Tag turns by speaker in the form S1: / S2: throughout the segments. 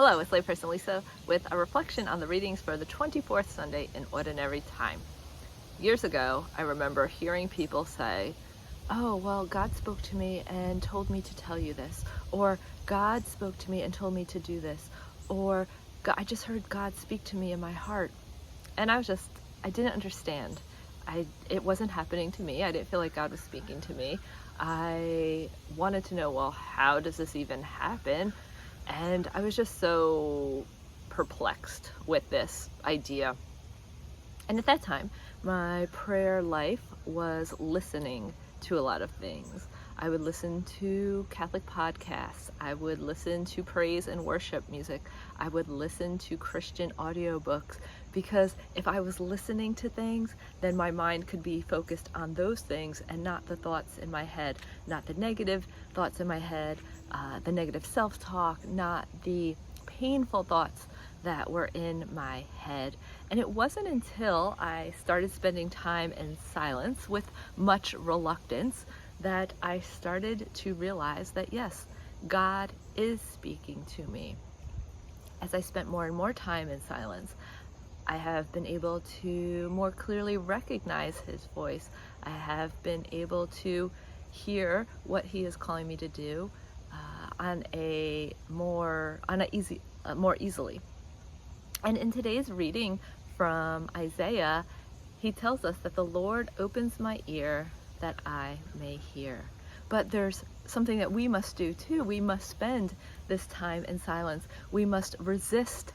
S1: Hello, it's layperson Lisa with a reflection on the readings for the 24th Sunday in Ordinary Time. Years ago, I remember hearing people say, "Oh, well, God spoke to me and told me to tell you this," or "God spoke to me and told me to do this," or "I just heard God speak to me in my heart." And I didn't understand. It wasn't happening to me. I didn't feel like God was speaking to me. I wanted to know, well, how does this even happen? And I was just so perplexed with this idea. And at that time, my prayer life was listening to a lot of things. I would listen to Catholic podcasts. I would listen to praise and worship music. I would listen to Christian audiobooks, because if I was listening to things, then my mind could be focused on those things and not the thoughts in my head, not the negative thoughts in my head, the negative self-talk, not the painful thoughts that were in my head. And it wasn't until I started spending time in silence with much reluctance that I started to realize that yes, God is speaking to me. As I spent more and more time in silence, I have been able to more clearly recognize his voice. I have been able to hear what he is calling me to do more easily. And in today's reading from Isaiah, he tells us that the Lord opens my ear that I may hear. But there's something that we must do too. We must spend this time in silence. We must resist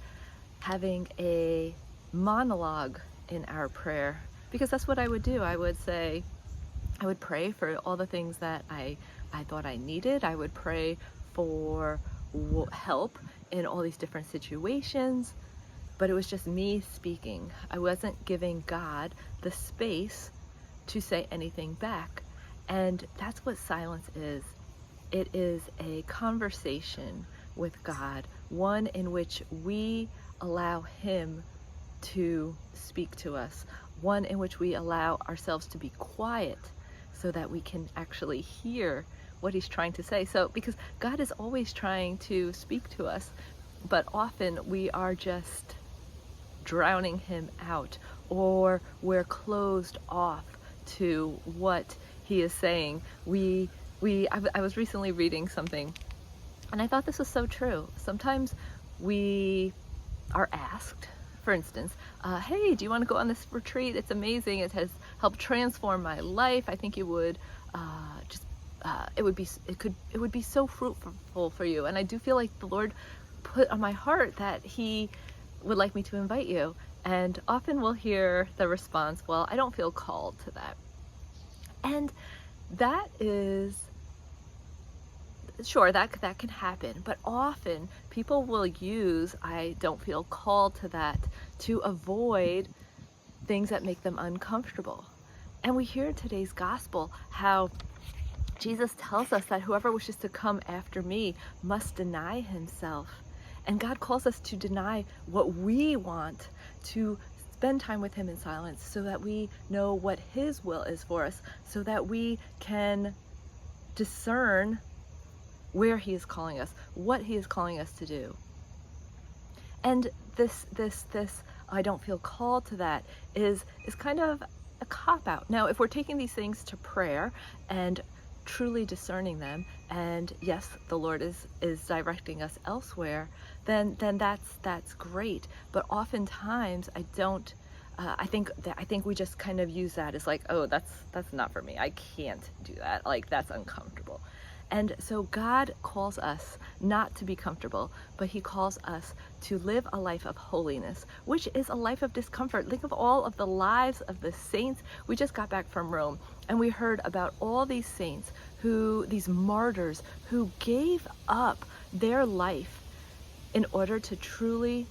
S1: having a monologue in our prayer, because that's what I would do. I would pray for all the things that I thought I needed. I would pray for help in all these different situations. But it was just me speaking. I wasn't giving God the space to say anything back. And that's what silence is. It is a conversation with God, one in which we allow him to speak to us, one in which we allow ourselves to be quiet so that we can actually hear what he's trying to say. So, because God is always trying to speak to us, but often we are just drowning him out, or we're closed off to what he is saying. I was recently reading something, and I thought this was so true. Sometimes we are asked, for instance, hey, do you want to go on this retreat? It's amazing. It has helped transform my life. I think it would it would be so fruitful for you. And I do feel like the Lord put on my heart that he would like me to invite you. And often we'll hear the response, well, I don't feel called to that. And that is, sure, that can happen, but often people will use I don't feel called to that to avoid things that make them uncomfortable. And we hear in today's gospel how Jesus tells us that whoever wishes to come after me must deny himself. And God calls us to deny what we want, to spend time with him in silence so that we know what his will is for us, so that we can discern where he is calling us, what he is calling us to do. And this I don't feel called to that is kind of a cop-out. Now, if we're taking these things to prayer and truly discerning them, and yes, the Lord is directing us elsewhere, then that's great. But oftentimes I think we just kind of use that as like, oh, that's not for me. I can't do that. Like, that's uncomfortable. And so God calls us not to be comfortable, but he calls us to live a life of holiness, which is a life of discomfort. Think of all of the lives of the saints. We just got back from Rome, and we heard about all these saints, these martyrs who gave up their life in order to truly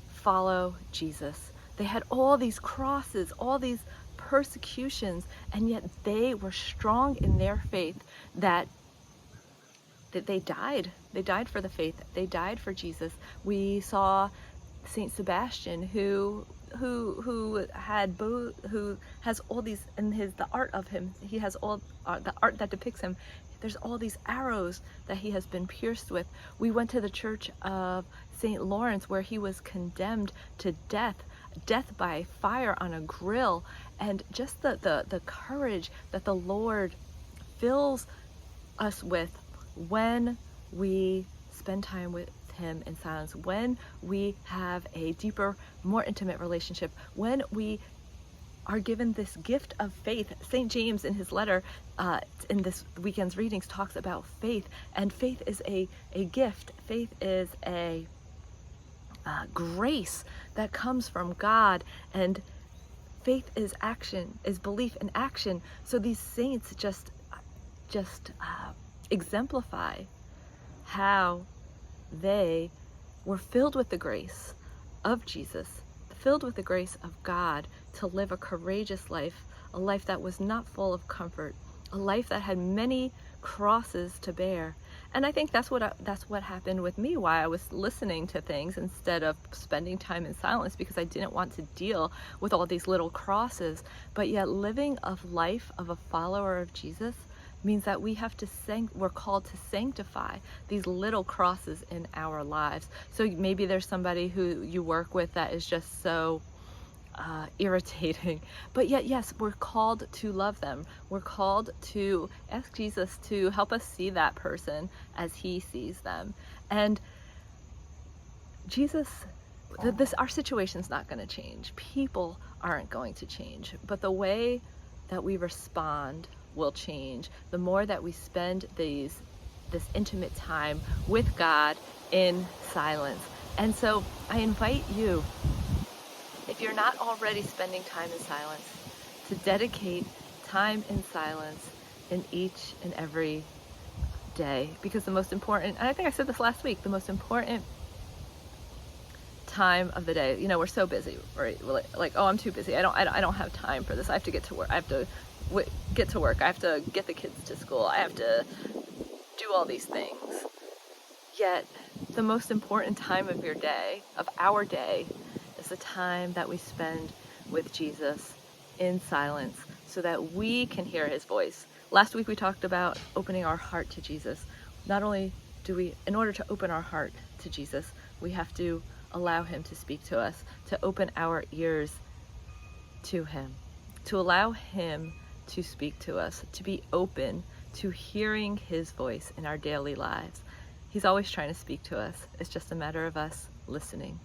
S1: follow Jesus. They had all these crosses, all these persecutions, and yet they were strong in their faith that they died. They died for the faith. They died for Jesus. We saw Saint Sebastian, who has all these in the art of him. He has all the art that depicts him. there's all these arrows that he has been pierced with. We went to the church of St. Lawrence where he was condemned to death by fire on a grill. And just the courage that the Lord fills us with when we spend time with him in silence, when we have a deeper, more intimate relationship, when we are given this gift of faith. St. James in his letter in this weekend's readings talks about faith, and faith is a gift. Faith is a grace that comes from God, and faith is action, is belief in action. So these saints just exemplify how they were filled with the grace of Jesus, filled with the grace of God, to live a courageous life, a life that was not full of comfort, a life that had many crosses to bear. And I think that's what happened with me while I was listening to things instead of spending time in silence, because I didn't want to deal with all these little crosses. But yet living a life of a follower of Jesus means that we're called to sanctify these little crosses in our lives. So maybe there's somebody who you work with that is just so irritating, but yet, yes, we're called to love them. We're called to ask Jesus to help us see that person as he sees them. And Jesus, our situation's not going to change. People aren't going to change, but the way that we respond will change. The more that we spend this intimate time with God in silence. And so I invite you, if you're not already spending time in silence, to dedicate time in silence in each and every day. Because the most important, and I think I said this last week, the most important time of the day, we're so busy, right? We're like, oh, I'm too busy. I don't have time for this. I have to get to work. I have to get to work. I have to get the kids to school. I have to do all these things. Yet the most important time of your day, of our day, is the time that we spend with Jesus in silence so that we can hear his voice. Last week we talked about opening our heart to Jesus. Not only do we, in order to open our heart to Jesus, we have to allow him to speak to us, to open our ears to him, to allow him to speak to us, to be open to hearing his voice in our daily lives. He's always trying to speak to us. It's just a matter of us listening.